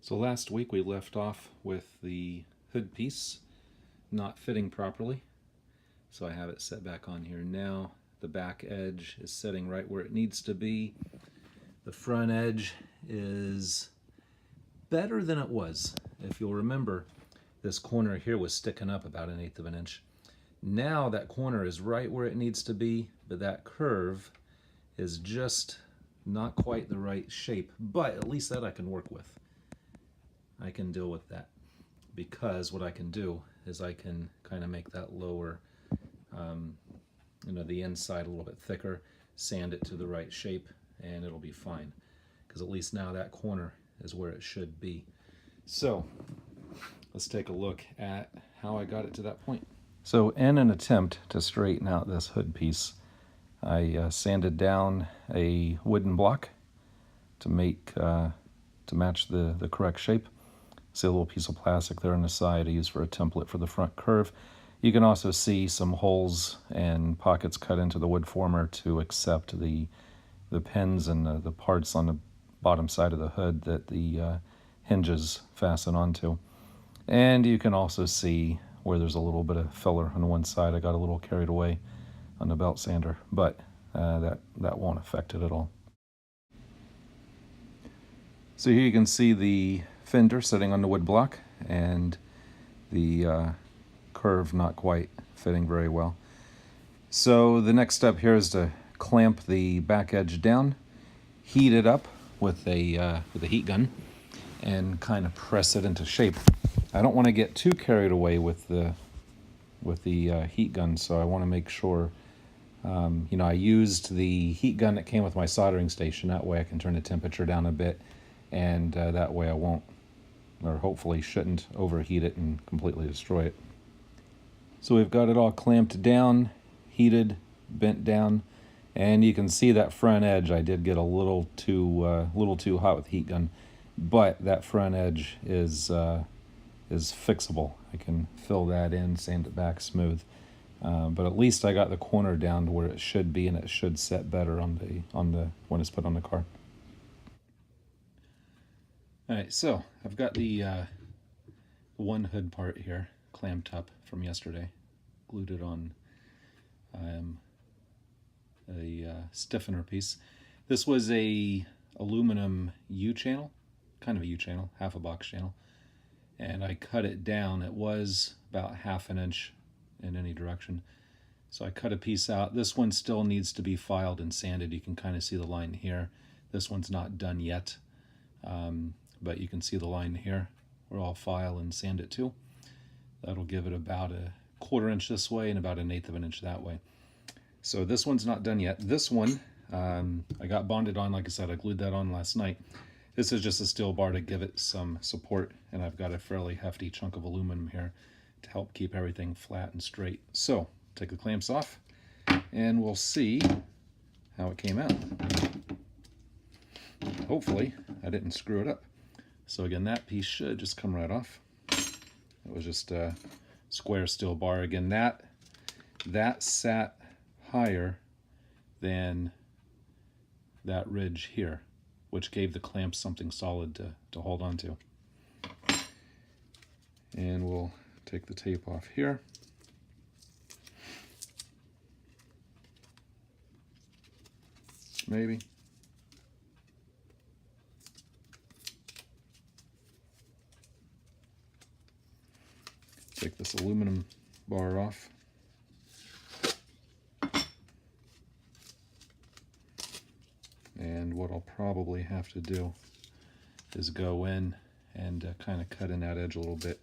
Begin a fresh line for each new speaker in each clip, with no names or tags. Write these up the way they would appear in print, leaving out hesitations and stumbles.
So last week we left off with the hood piece not fitting properly. So I have it set back on here now. The back edge is sitting right where it needs to be. The front edge is better than it was. If you'll remember, this corner here was sticking up about 1/8 of an inch. Now that corner is right where it needs to be, but that curve is just not quite the right shape, but at least that I can work with. I can deal with that, because what I can do is I can kind of make that lower, the inside a little bit thicker, sand it to the right shape, and it'll be fine, because at least now that corner is where it should be. So let's take a look at how I got it to that point. So in an attempt to straighten out this hood piece, I sanded down a wooden block to match the correct shape. See a little piece of plastic there on the side I use for a template for the front curve. You can also see some holes and pockets cut into the wood former to accept the pins and the parts on the bottom side of the hood that the hinges fasten onto. And you can also see where there's a little bit of filler on one side. I got a little carried away on the belt sander, but that won't affect it at all. So here you can see the fender sitting on the wood block and the curve not quite fitting very well. So the next step here is to clamp the back edge down, heat it up with a heat gun, and kind of press it into shape. I don't want to get too carried away with the heat gun, so I want to make sure. I used the heat gun that came with my soldering station. That way I can turn the temperature down a bit, and that way I won't, or hopefully shouldn't, overheat it and completely destroy it. So we've got it all clamped down, heated, bent down, and you can see that front edge. I did get a little too hot with the heat gun, but that front edge is fixable. I can fill that in, sand it back smooth. But at least I got the corner down to where it should be, and it should set better on the when it's put on the car. All right, so I've got the one hood part here clamped up from yesterday, glued it on a stiffener piece. This was a aluminum U-channel, kind of a U-channel, half a box channel, and I cut it down. It was about 1/2 inch in any direction. So I cut a piece out. This one still needs to be filed and sanded. You can kind of see the line here. This one's not done yet, but you can see the line here. I'll file and sand it too. That'll give it about 1/4 inch this way and about 1/8 of an inch that way. So this one's not done yet. This one, I got bonded on. Like I said, I glued that on last night. This is just a steel bar to give it some support, and I've got a fairly hefty chunk of aluminum here to help keep everything flat and straight. So take the clamps off and we'll see how it came out. Hopefully I didn't screw it up. So again, that piece should just come right off. It was just a square steel bar. Again, that sat higher than that ridge here, which gave the clamp something solid to hold on to. And we'll take the tape off here. Maybe. Take this aluminum bar off. And what I'll probably have to do is go in and kind of cut in that edge a little bit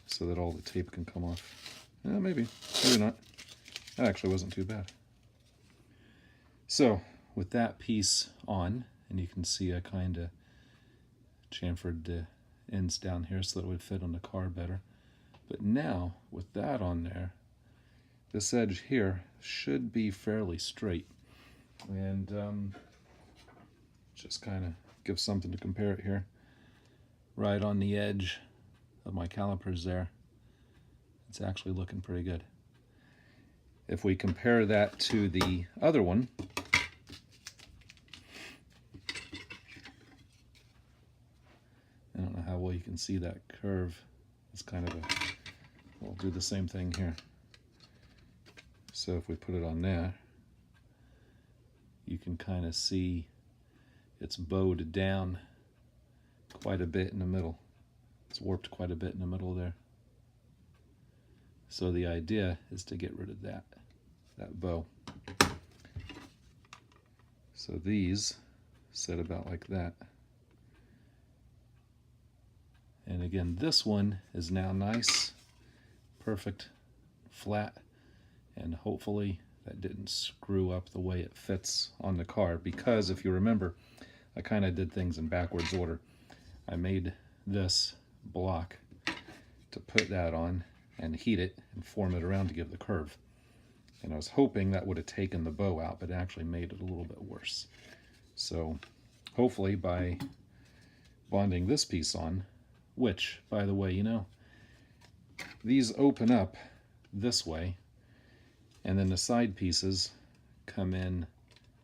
so that all the tape can come off. Maybe not. That actually wasn't too bad. So with that piece on, and you can see I kind of chamfered the ends down here so that it would fit on the car better. But now with that on there, this edge here should be fairly straight. And just kind of give something to compare it here. Right on the edge of my calipers there, it's actually looking pretty good. If we compare that to the other one, how well you can see that curve. It's kind of a, we'll do the same thing here. So if we put it on there, you can kind of see it's bowed down quite a bit in the middle. It's warped quite a bit in the middle there. So the idea is to get rid of that bow. So these sit about like that. And again, this one is now nice, perfect, flat, and hopefully that didn't screw up the way it fits on the car, because if you remember, I kind of did things in backwards order. I made this block to put that on and heat it and form it around to give the curve. And I was hoping that would have taken the bow out, but it actually made it a little bit worse. So hopefully by bonding this piece on, which, by the way, you know, these open up this way, and then the side pieces come in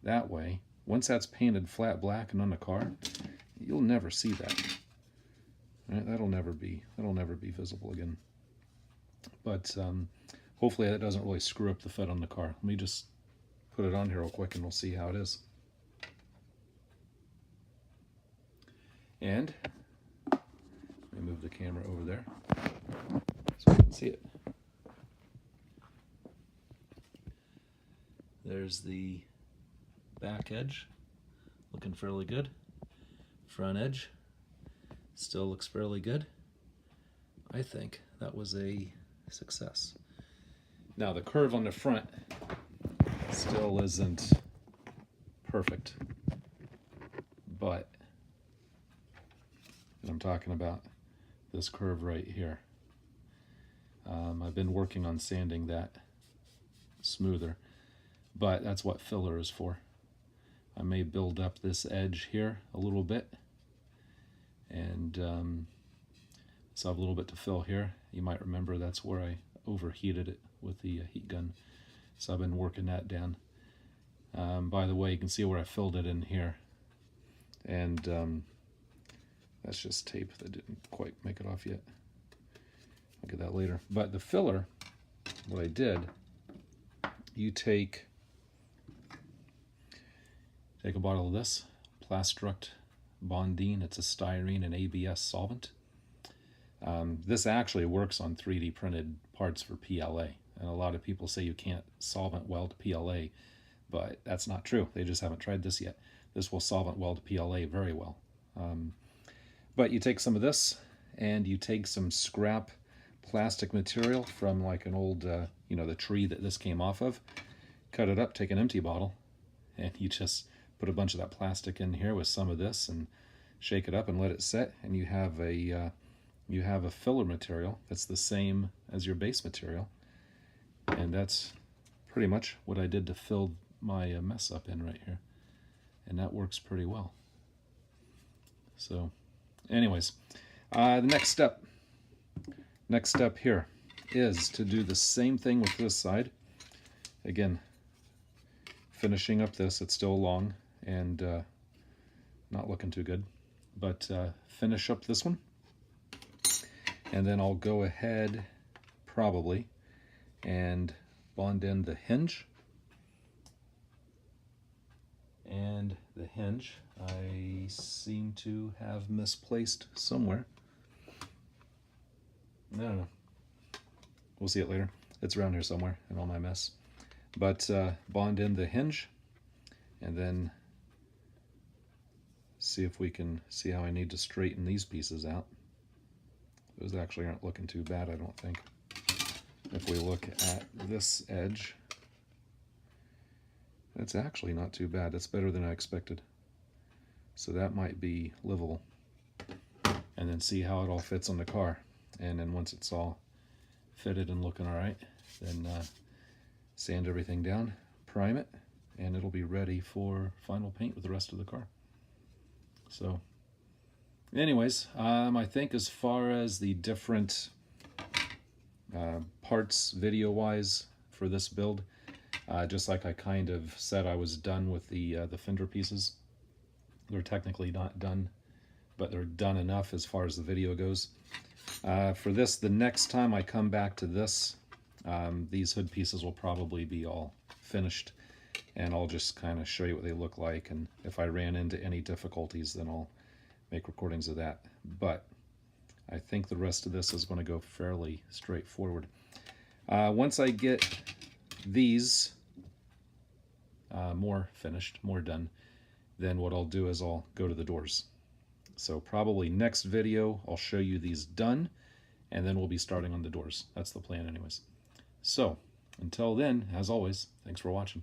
that way. Once that's painted flat black and on the car, you'll never see that. Right? That'll never be visible again. But hopefully that doesn't really screw up the fit on the car. Let me just put it on here real quick and we'll see how it is. And let me move the camera over there so you can see it. There's the back edge, looking fairly good. Front edge still looks fairly good. I think that was a success. Now the curve on the front still isn't perfect, but I'm talking about this curve right here. I've been working on sanding that smoother, but that's what filler is for. I may build up this edge here a little bit, and so I have a little bit to fill here. You might remember that's where I overheated it with the heat gun, so I've been working that down. By the way, you can see where I filled it in here, and that's just tape that didn't quite make it off yet. I'll get that later. But the filler, what I did, you take a bottle of this Plastruct Bondine. It's a styrene and ABS solvent. This actually works on 3D printed parts for PLA, and a lot of people say you can't solvent weld PLA, but that's not true. They just haven't tried this yet. This will solvent weld PLA very well. But you take some of this, and you take some scrap plastic material from like an old, the tree that this came off of, cut it up, take an empty bottle, and you just put a bunch of that plastic in here with some of this and shake it up and let it set, and you have a filler material that's the same as your base material. And that's pretty much what I did to fill my mess up in right here, and that works pretty well. So anyways, the next step here is to do the same thing with this side. Again, finishing up this. It's still long and not looking too good, but finish up this one, and then I'll go ahead probably and bond in the hinge. And the hinge I seem to have misplaced somewhere. I don't know. We'll see it later. It's around here somewhere in all my mess. But bond in the hinge, and then see if we can see how I need to straighten these pieces out. Those actually aren't looking too bad, I don't think. If we look at this edge, that's actually not too bad. That's better than I expected. So that might be livable. And then see how it all fits on the car. And then once it's all fitted and looking all right, then sand everything down, prime it, and it'll be ready for final paint with the rest of the car. So anyways, I think as far as the different parts video-wise for this build, just like I kind of said I was done with the fender pieces. They're technically not done but they're done enough as far as the video goes. For this, the next time I come back to this, these hood pieces will probably be all finished, and I'll just kind of show you what they look like, and if I ran into any difficulties, then I'll make recordings of that. But I think the rest of this is going to go fairly straightforward. Once I get these more finished, more done, then what I'll do is I'll go to the doors. So probably next video I'll show you these done, and then we'll be starting on the doors. That's the plan anyways. So until then, as always, thanks for watching.